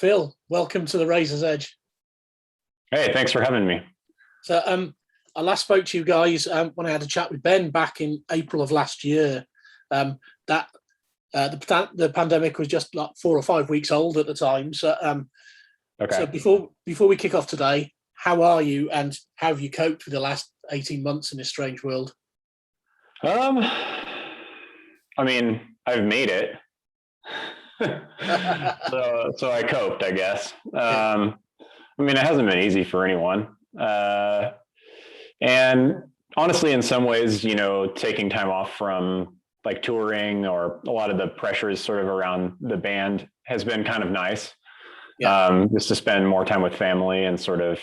Phil, welcome to the Razor's Edge. Hey, thanks for having me. I last spoke to you guys when I had a chat with Ben back in April of last year. That the pandemic was just like 4 or 5 weeks old at the time. So Okay. before we kick off today, how are you and how have you coped with the last 18 months in this strange world? Um, I mean, I've made it. So I coped, I guess. I mean, it hasn't been easy for anyone. And honestly, in some ways, taking time off from like touring or a lot of the pressures sort of around the band has been kind of nice. Yeah. Just to spend more time with family and sort of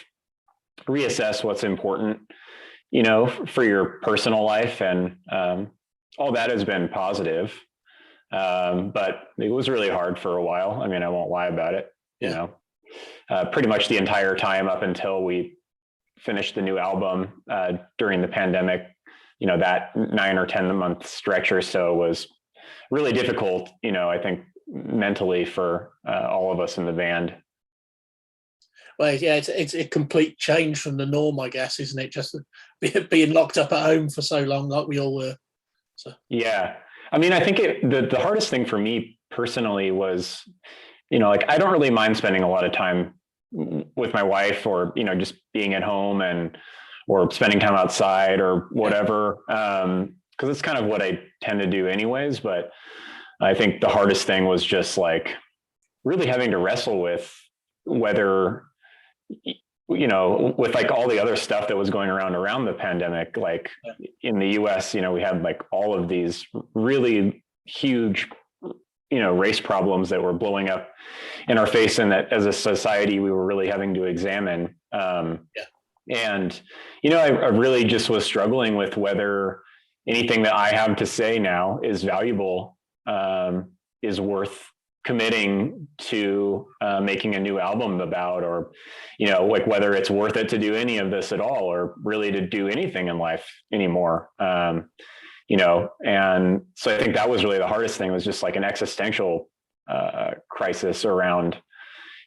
reassess what's important, for your personal life. And all that has been positive. But it was really hard for a while. I mean, I won't lie about it, pretty much the entire time up until we finished the new album during the pandemic. That 9 or 10 month stretch or so was really difficult, I think mentally for all of us in the band. Well, yeah, it's a complete change from the norm, I guess, isn't it? Just being locked up at home for so long, like we all were. So Yeah, I mean, I think the hardest thing for me personally was, like I don't really mind spending a lot of time with my wife or, just being at home or spending time outside or whatever. Cause it's kind of what I tend to do anyways. But I think the hardest thing was just like really having to wrestle with whether, with like all the other stuff that was going around the pandemic, like in the US, we had like all of these really huge, race problems that were blowing up in our face, and that as a society, we were really having to examine. And, I really just was struggling with whether anything that I have to say now is valuable, is worth committing to making a new album about, or, like whether it's worth it to do any of this at all, or really to do anything in life anymore. And so I think that was really the hardest thing, was just like an existential crisis around,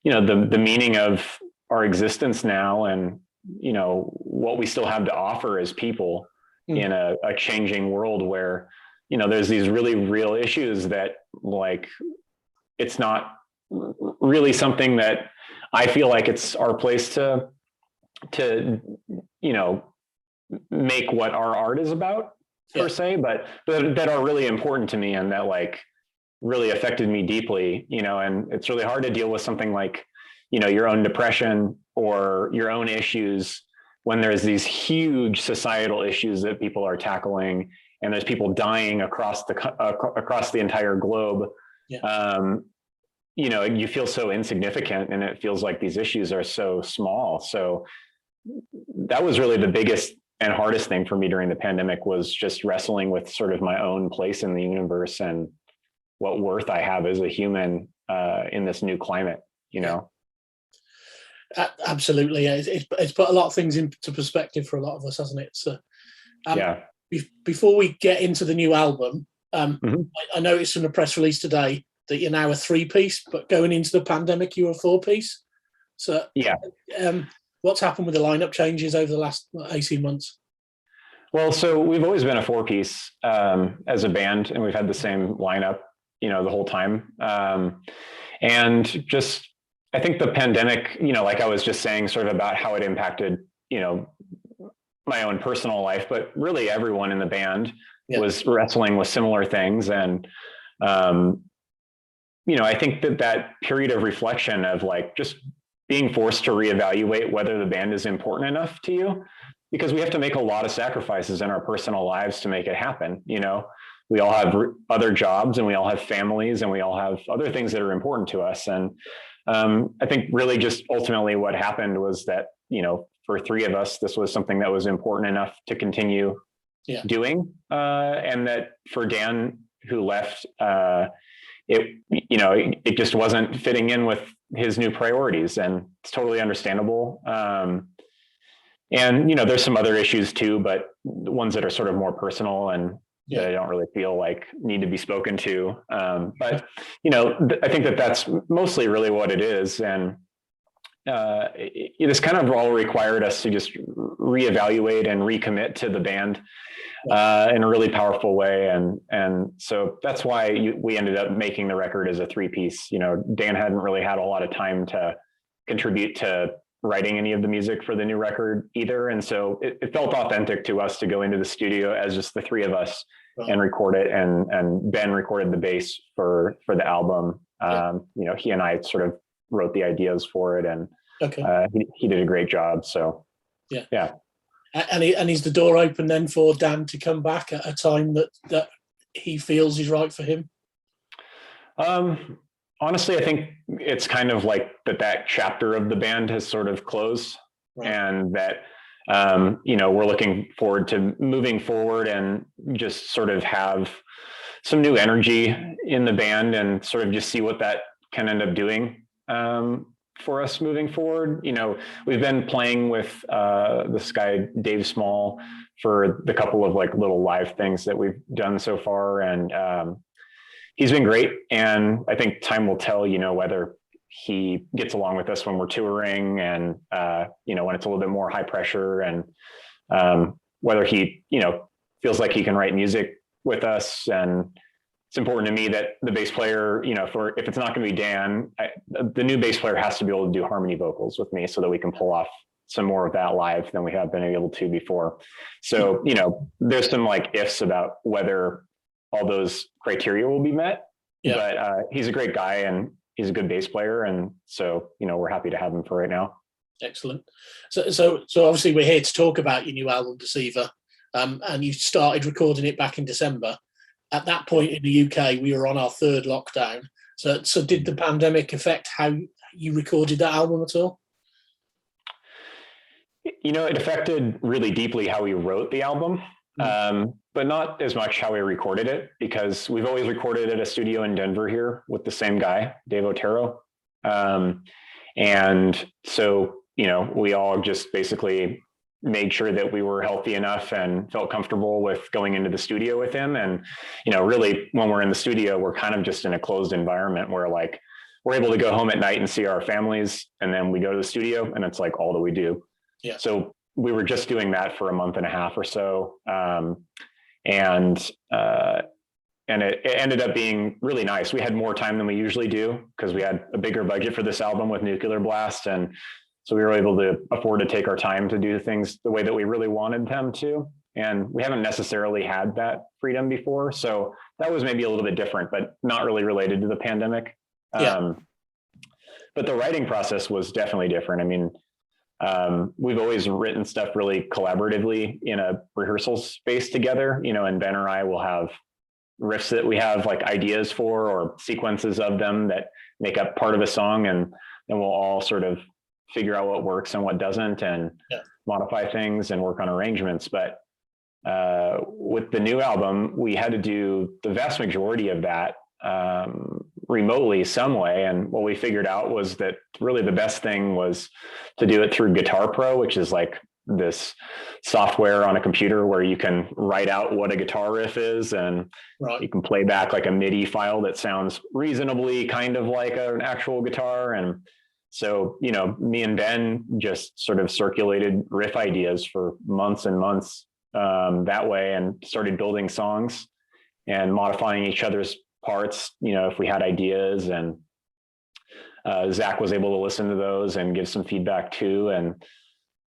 the meaning of our existence now, and, what we still have to offer as people in a changing world where, there's these really real issues that, like, it's not really something that I feel like it's our place to make what our art is about per se, but that are really important to me, and that like really affected me deeply, and it's really hard to deal with something like, your own depression or your own issues when there's these huge societal issues that people are tackling, and there's people dying across the entire globe. You feel so insignificant, and it feels like these issues are so small. So that was really the biggest and hardest thing for me during the pandemic, was just wrestling with sort of my own place in the universe and what worth I have as a human in this new climate, Absolutely. It's put a lot of things into perspective for a lot of us, hasn't it? So, before we get into the new album, I noticed from the press release today that you're now a 3-piece, but going into the pandemic, you were a 4-piece. So, what's happened with the lineup changes over the last 18 months? Well, so we've always been a 4-piece as a band, and we've had the same lineup, the whole time. And just, I think the pandemic, like I was just saying, sort of about how it impacted, my own personal life, but really everyone in the band was wrestling with similar things. And, I think that period of reflection of like just being forced to reevaluate whether the band is important enough to you, because we have to make a lot of sacrifices in our personal lives to make it happen. We all have other jobs, and we all have families, and we all have other things that are important to us. And I think really just ultimately what happened was that, for 3 of us, this was something that was important enough to continue doing. And that for Dan, who left, it just wasn't fitting in with his new priorities, and it's totally understandable. And, there's some other issues too, but ones that are sort of more personal. And that I don't really feel like need to be spoken to. But, you know, I think that that's mostly really what it is. And this kind of all required us to just reevaluate and recommit to the band in a really powerful way. And so that's why we ended up making the record as a 3-piece. You know, Dan hadn't really had a lot of time to contribute to writing any of the music for the new record either. And so it felt authentic to us to go into the studio as just the 3 of us and record it. And Ben recorded the bass for the album. You know, he and I sort of wrote the ideas for it, and he did a great job. So yeah. And is the door open then for Dan to come back at a time that he feels is right for him? Honestly, I think it's kind of like that chapter of the band has sort of closed, and that, you know, we're looking forward to moving forward and just sort of have some new energy in the band and sort of just see what that can end up doing for us moving forward. You know, we've been playing with this guy, Dave Small, for the couple of like little live things that we've done so far. And he's been great. And I think time will tell, you know, whether he gets along with us when we're touring and, you know, when it's a little bit more high pressure, and whether he, you know, feels like he can write music with us. And it's important to me that the bass player, you know, if it's not going to be Dan, the new bass player has to be able to do harmony vocals with me so that we can pull off some more of that live than we have been able to before. So, you know, there's some like ifs about whether all those criteria will be met, but he's a great guy and he's a good bass player. And so, you know, we're happy to have him for right now. Excellent. So obviously we're here to talk about your new album, Deceiver, and you started recording it back in December. At that point in the UK, we were on our 3rd lockdown. So did the pandemic affect how you recorded that album at all? You know, it affected really deeply how we wrote the album, but not as much how we recorded it, because we've always recorded at a studio in Denver here with the same guy, Dave Otero. And so, you know, we all just basically made sure that we were healthy enough and felt comfortable with going into the studio with him. And, you know, really when we're in the studio, we're kind of just in a closed environment where like, we're able to go home at night and see our families. And then we go to the studio and it's like all that we do. Yeah. So we were just doing that for a month and a half or so. And it ended up being really nice. We had more time than we usually do because we had a bigger budget for this album with Nuclear Blast. And so we were able to afford to take our time to do things the way that we really wanted them to. And we haven't necessarily had that freedom before. So that was maybe a little bit different, but not really related to the pandemic. But the writing process was definitely different. I mean, we've always written stuff really collaboratively in a rehearsal space together, you know, and Ben or I will have riffs that we have like ideas for or sequences of them that make up part of a song. And then we'll all sort of figure out what works and what doesn't, and modify things and work on arrangements. But with the new album, we had to do the vast majority of that remotely some way. And what we figured out was that really the best thing was to do it through Guitar Pro, which is like this software on a computer where you can write out what a guitar riff is, and you can play back like a MIDI file that sounds reasonably kind of like an actual guitar. And so, you know, me and Ben just sort of circulated riff ideas for months and months that way, and started building songs and modifying each other's parts, you know, if we had ideas. And Zach was able to listen to those and give some feedback too, and,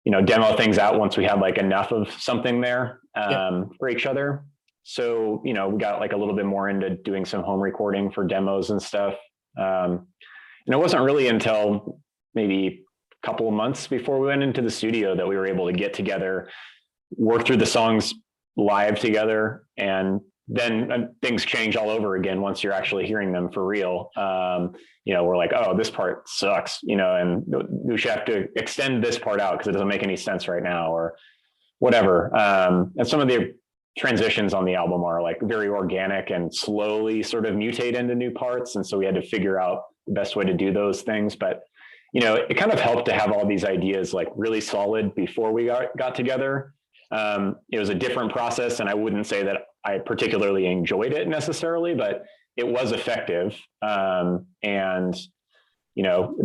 you know, demo things out once we had like enough of something there for each other. So, you know, we got like a little bit more into doing some home recording for demos and stuff. And it wasn't really until maybe a couple of months before we went into the studio that we were able to get together, work through the songs live together. And then things change all over again once you're actually hearing them for real. You know, we're like, oh, this part sucks, you know, and we should have to extend this part out because it doesn't make any sense right now, or whatever. And some of the transitions on the album are like very organic and slowly sort of mutate into new parts. And so we had to figure out the best way to do those things. But, you know, it kind of helped to have all these ideas like really solid before we got together. It was a different process, and I wouldn't say that I particularly enjoyed it necessarily, but it was effective, and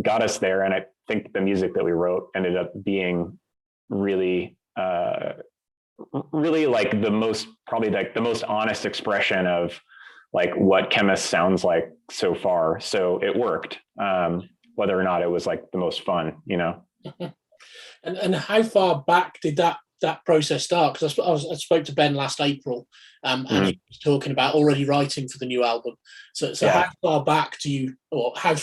got us there. And I think the music that we wrote ended up being really, really like the most honest expression of like what Khemmis sounds like so far. So it worked, whether or not it was like the most fun, And how far back did that process start? Because I spoke to Ben last April, and he was talking about already writing for the new album. So yeah. How far back do you, or how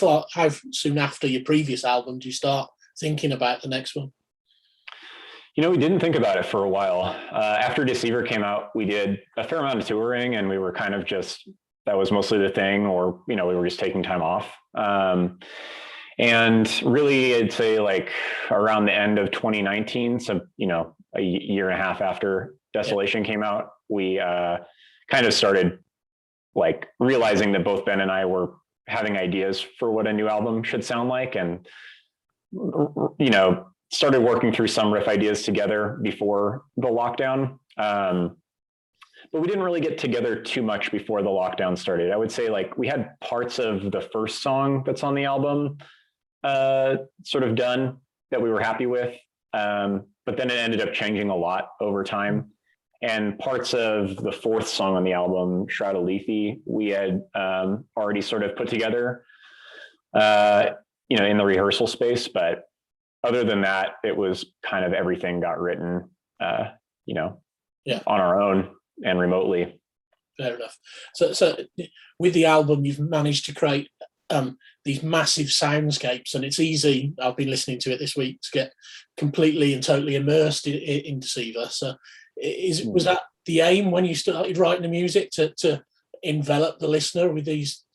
soon after your previous album do you start thinking about the next one? We didn't think about it for a while. After Deceiver came out, we did a fair amount of touring, and we were kind of that was mostly the thing, or, we were just taking time off. And really, I'd say like around the end of 2019, so, a year and a half after Desolation came out, we kind of started like realizing that both Ben and I were having ideas for what a new album should sound like, and, started working through some riff ideas together before the lockdown. But we didn't really get together too much before the lockdown started. I would say like we had parts of the first song that's on the album sort of done that we were happy with. But then it ended up changing a lot over time. And parts of the fourth song on the album, Shroud of Lethe, we had already sort of put together, in the rehearsal space. But other than that, it was kind of everything got written, on our own and remotely. Fair enough. So with the album, you've managed to create these massive soundscapes, and it's easy. I've been listening to it this week to get completely and totally immersed in Deceiver. So was that the aim when you started writing the music, to envelop the listener with these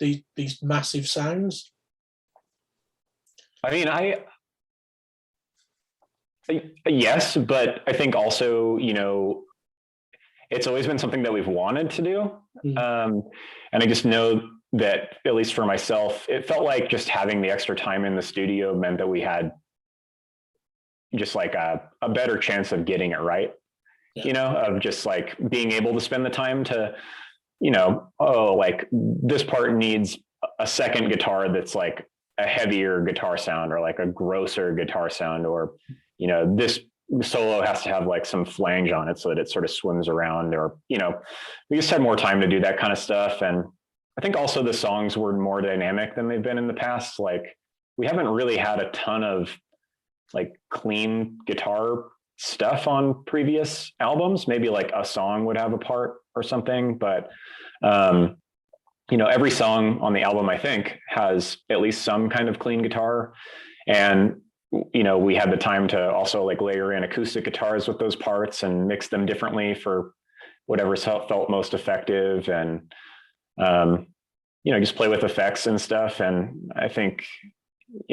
massive sounds? I mean, yes, but I think also, it's always been something that we've wanted to do. And I just know that, at least for myself, it felt like just having the extra time in the studio meant that we had just like a better chance of getting it right, of just like being able to spend the time to, like this part needs a second guitar that's like a heavier guitar sound, or like a grosser guitar sound, or, this solo has to have like some flange on it so that it sort of swims around, or, we just had more time to do that kind of stuff. And I think also the songs were more dynamic than they've been in the past. Like we haven't really had a ton of like clean guitar stuff on previous albums. Maybe like a song would have a part or something, but every song on the album, I think, has at least some kind of clean guitar. And we had the time to also like layer in acoustic guitars with those parts and mix them differently for whatever felt most effective, and just play with effects and stuff. And I think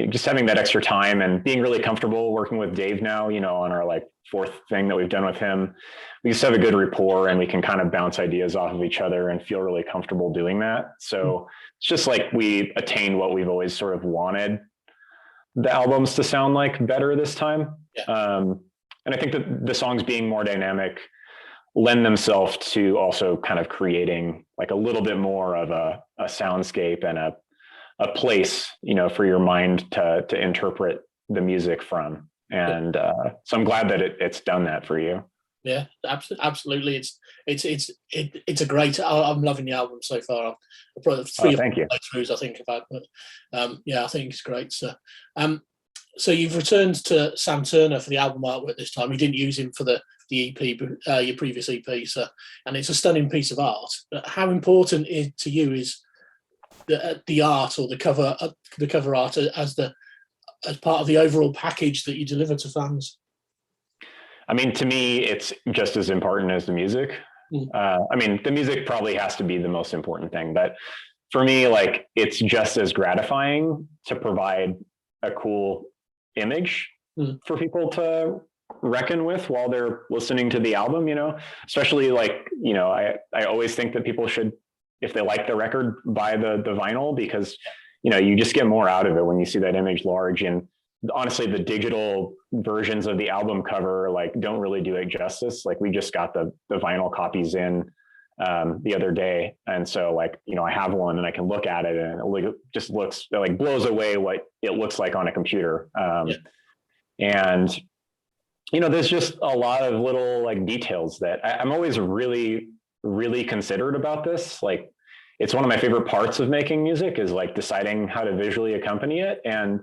just having that extra time and being really comfortable working with Dave now, on our like fourth thing that we've done with him, we just have a good rapport, and we can kind of bounce ideas off of each other and feel really comfortable doing that. So it's just like we attained what we've always sort of wanted the albums to sound like better this time. And I think that the songs being more dynamic lend themselves to also kind of creating like a little bit more of a soundscape and a place, for your mind to interpret the music from. And so I'm glad that it's done that for you. Yeah, absolutely. It's a great. I'm loving the album so far. I've probably three playthroughs I think about, but I think it's great. So you've returned to Sam Turner for the album artwork this time. You didn't use him for the EP, your previous EP. So, and it's a stunning piece of art. But how important to you is the art, or the cover art as part of the overall package that you deliver to fans? I mean, to me, it's just as important as the music. I mean, the music probably has to be the most important thing, but for me, like, it's just as gratifying to provide a cool image for people to reckon with while they're listening to the album, especially like, I always think that people should, if they like the record, buy the vinyl, because, you just get more out of it when you see that image large. And honestly, the digital versions of the album cover like don't really do it justice. Like we just got the vinyl copies in the other day, and so like, you know, I have one and I can look at it and it just looks, it like blows away what it looks like on a computer. And you know, there's just a lot of little like details that I'm always really, really considerate about this. Like, it's one of my favorite parts of making music is like deciding how to visually accompany it. And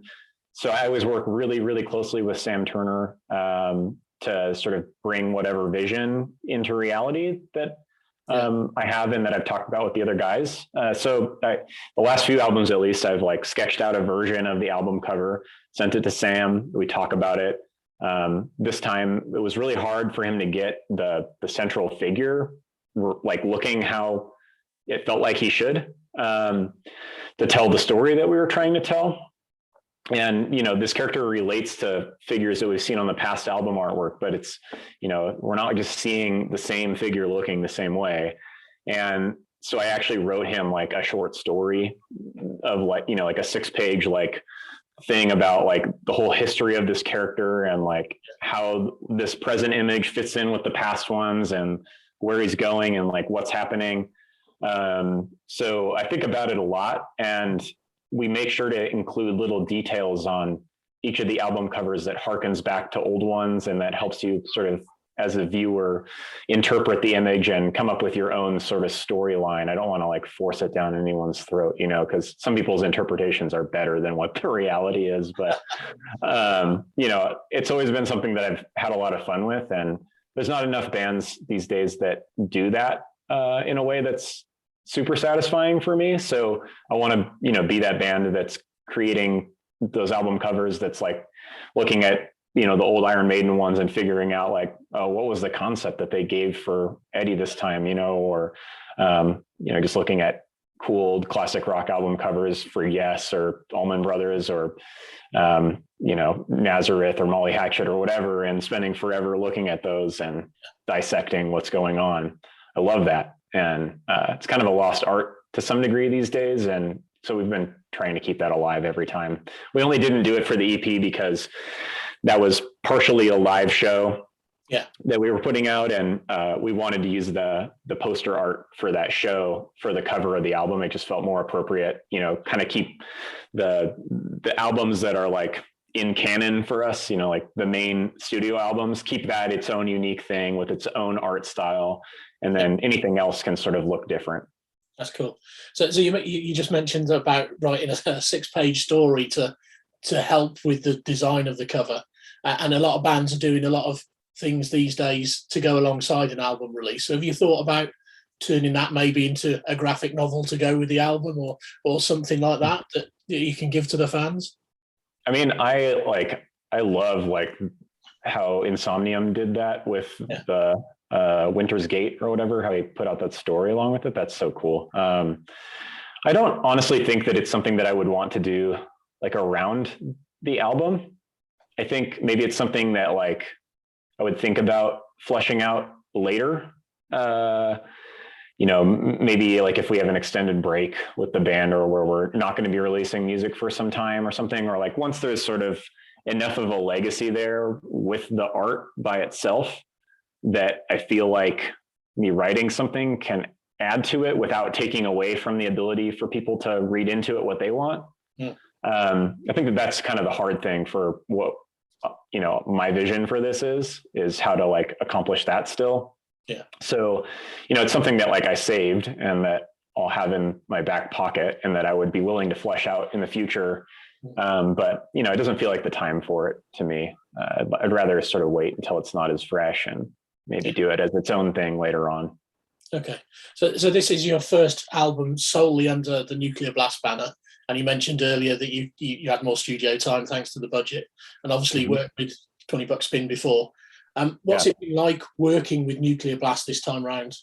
so I always work really, really closely with Sam Turner to sort of bring whatever vision into reality that I have and that I've talked about with the other guys. The last few albums, at least, I've like sketched out a version of the album cover, sent it to Sam. We talk about it. This time it was really hard for him to get the central figure like looking how it felt like he should to tell the story that we were trying to tell. And, you know, this character relates to figures that we've seen on the past album artwork, but it's, you know, we're not just seeing the same figure looking the same way. And so I actually wrote him like a short story of like, you know, like a 6-page like thing about like the whole history of this character and like how this present image fits in with the past ones and where he's going and like what's happening. So I think about it a lot, and we make sure to include little details on each of the album covers that harkens back to old ones, and that helps you sort of, as a viewer, interpret the image and come up with your own sort of storyline. I don't want to like force it down anyone's throat, you know, because some people's interpretations are better than what the reality is. But, you know, it's always been something that I've had a lot of fun with, and there's not enough bands these days that do that in a way that's super satisfying for me. So I want to, you know, be that band that's creating those album covers that's like looking at, you know, the old Iron Maiden ones and figuring out like, oh, what was the concept that they gave for Eddie this time, you know, or, you know, just looking at cool old classic rock album covers for Yes or Allman Brothers or, you know, Nazareth or Molly Hatchet or whatever, and spending forever looking at those and dissecting what's going on. I love that. And it's kind of a lost art to some degree these days. And so we've been trying to keep that alive every time. We only didn't do it for the EP because that was partially a live show that we were putting out. And we wanted to use the poster art for that show for the cover of the album. It just felt more appropriate, you know, kind of keep the albums that are like in canon for us, you know, like the main studio albums, keep that its own unique thing with its own art style. And then anything else can sort of look different. That's cool. So you just mentioned about writing a 6-page story to help with the design of the cover, and a lot of bands are doing a lot of things these days to go alongside an album release. So have you thought about turning that maybe into a graphic novel to go with the album, or something like that you can give to the fans? I mean, I love like how Insomnium did that with the Winter's Gate or whatever, how he put out that story along with it. That's so cool. I don't honestly think that it's something that I would want to do like around the album. I think maybe it's something that like I would think about fleshing out later. You know, maybe like if we have an extended break with the band, or where we're not going to be releasing music for some time or something, or like once there's sort of enough of a legacy there with the art by itself that I feel like me writing something can add to it without taking away from the ability for people to read into it what they want. I think that that's kind of the hard thing for what, you know, my vision for this is how to like accomplish that still. So, you know, it's something that like I saved and that I'll have in my back pocket and that I would be willing to flesh out in the future. But, you know, it doesn't feel like the time for it to me. I'd rather sort of wait until it's not as fresh and maybe do it as its own thing later on. Okay. So this is your first album solely under the Nuclear Blast banner. And you mentioned earlier that you had more studio time thanks to the budget, and obviously worked with 20 Buck Spin before. What's it been like working with Nuclear Blast this time round?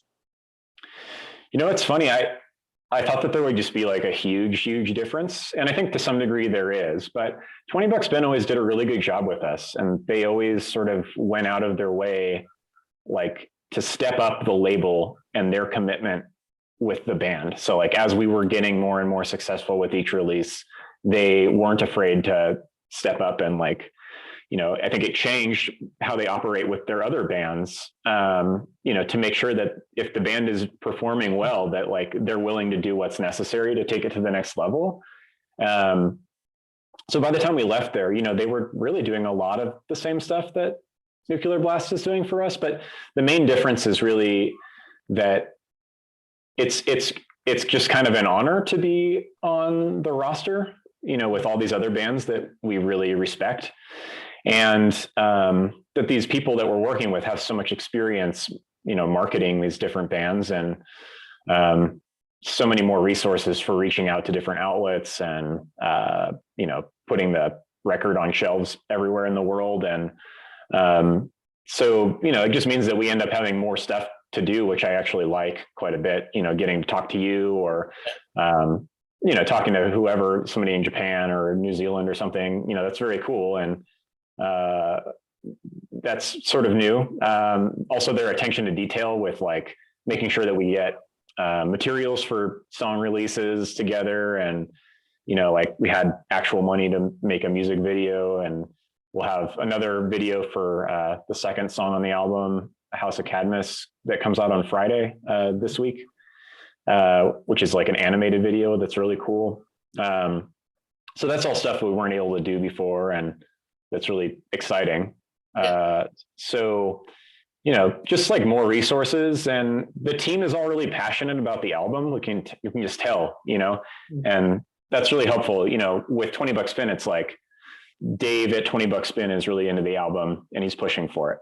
You know, it's funny. I thought that there would just be like a huge difference. And I think to some degree there is, but 20 Buck Spin always did a really good job with us. And they always sort of went out of their way, like to step up the label and their commitment with the band. So like, as we were getting more and more successful with each release, they weren't afraid to step up and like, I think it changed how they operate with their other bands, to make sure that if the band is performing well, that like they're willing to do what's necessary to take it to the next level. So by the time we left there, they were really doing a lot of the same stuff that Nuclear Blast is doing for us. But the main difference is really that it's just kind of an honor to be on the roster, with all these other bands that we really respect. And that these people that we're working with have so much experience, marketing these different bands, and so many more resources for reaching out to different outlets and, putting the record on shelves everywhere in the world. And so, it just means that we end up having more stuff to do, which I actually like quite a bit, getting to talk to you or, talking to whoever, somebody in Japan or New Zealand or something, that's very cool. And that's sort of new. Also their attention to detail with like making sure that we get materials for song releases together. And, like we had actual money to make a music video, and we'll have another video for the second song on the album, House of Khemmis, that comes out on Friday this week, which is like an animated video that's really cool. So that's all stuff we weren't able to do before, and that's really exciting. So, just like more resources, and the team is all really passionate about the album. You can just tell, and that's really helpful. With 20 Buck Spin, it's like Dave at 20 Buck Spin is really into the album and he's pushing for it.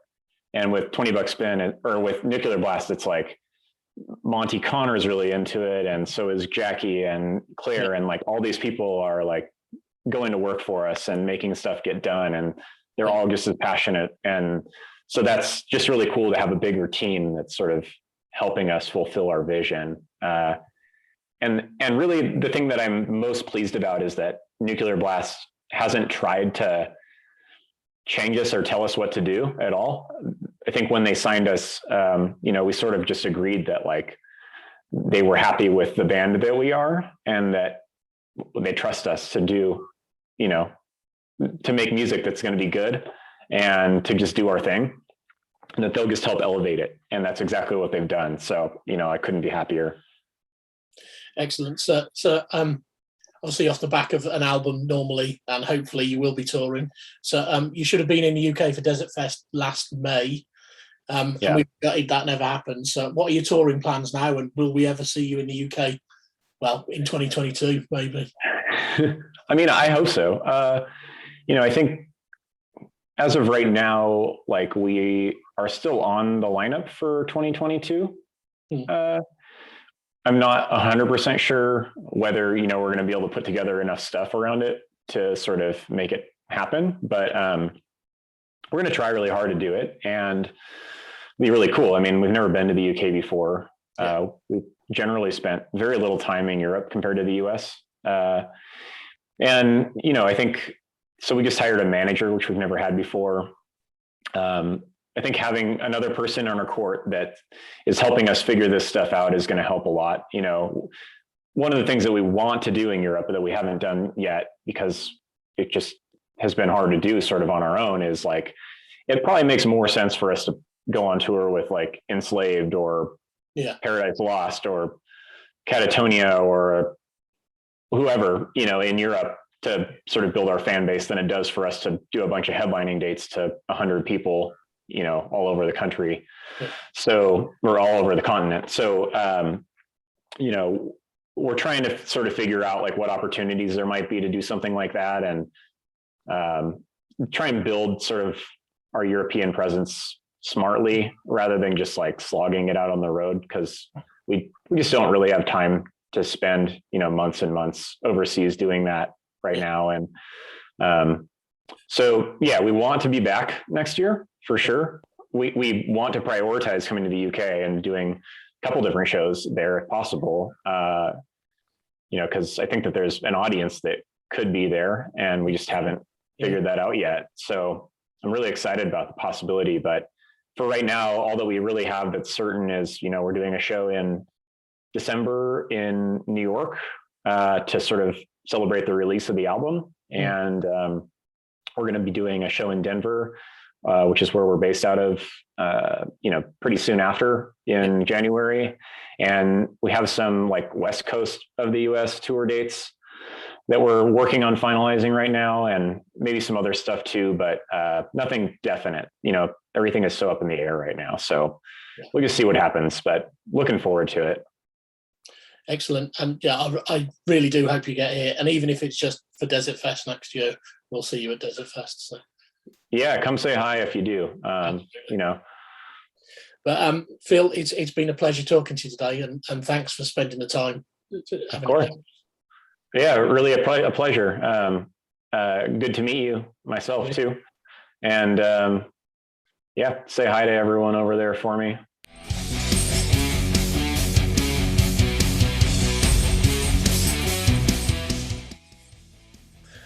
And with 20 Buck Spin, or with Nuclear Blast, it's like Monty Connor is really into it, and so is Jackie and Claire, and like all these people are like going to work for us and making stuff get done, and they're all just as passionate. And so that's just really cool to have a bigger team that's sort of helping us fulfill our vision. And really the thing that I'm most pleased about is that Nuclear Blast hasn't tried to change us or tell us what to do at all. I think when they signed us, we sort of just agreed that like they were happy with the band that we are, and that they trust us to do, to make music that's going to be good and to just do our thing, and that they'll just help elevate it. And that's exactly what they've done. So, I couldn't be happier. Excellent. So obviously off the back of an album normally, and hopefully you will be touring. So you should have been in the UK for Desert Fest last May. And we've gutted that never happened. So what are your touring plans now? And will we ever see you in the UK? Well, in 2022, maybe. I mean, I hope so. I think as of right now, like we are still on the lineup for 2022. I'm not 100% sure whether, we're going to be able to put together enough stuff around it to sort of make it happen. But we're going to try really hard to do it and be really cool. I mean, we've never been to the UK before. We've generally spent very little time in Europe compared to the US. And, I think, so we just hired a manager, which we've never had before. I think having another person on our court that is helping us figure this stuff out is going to help a lot. One of the things that we want to do in Europe that we haven't done yet, because it just has been hard to do sort of on our own, is like, it probably makes more sense for us to go on tour with like Enslaved or Paradise Lost or Catatonia or whoever, in Europe, to sort of build our fan base than it does for us to do a bunch of headlining dates to 100 people, all over the country. So we're all over the continent. So, we're trying to sort of figure out like what opportunities there might be to do something like that, and try and build sort of our European presence smartly rather than just like slogging it out on the road, because we just don't really have time to spend, months and months overseas doing that right now. And so, we want to be back next year for sure. We want to prioritize coming to the UK and doing a couple different shows there if possible, because I think that there's an audience that could be there and we just haven't figured that out yet. So I'm really excited about the possibility, but for right now, all that we really have that's certain is, we're doing a show in December in New York to sort of celebrate the release of the album. And we're going to be doing a show in Denver, which is where we're based out of, pretty soon after in January. And we have some like West Coast of the US tour dates that we're working on finalizing right now, and maybe some other stuff too, but nothing definite. Everything is so up in the air right now. So we'll just see what happens, but looking forward to it. Excellent. And I really do hope you get here. And even if it's just for Desert Fest next year, we'll see you at Desert Fest. So. Yeah, come say hi if you do. But Phil, it's been a pleasure talking to you today, and thanks for spending the time. Of course. Yeah, really a pleasure. Good to meet you myself too. And say hi to everyone over there for me.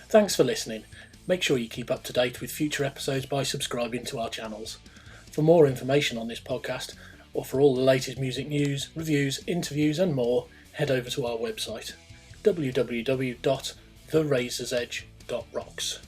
Thanks for listening. Make sure you keep up to date with future episodes by subscribing to our channels. For more information on this podcast, or for all the latest music news, reviews, interviews and more, head over to our website, www.therazorsedge.rocks.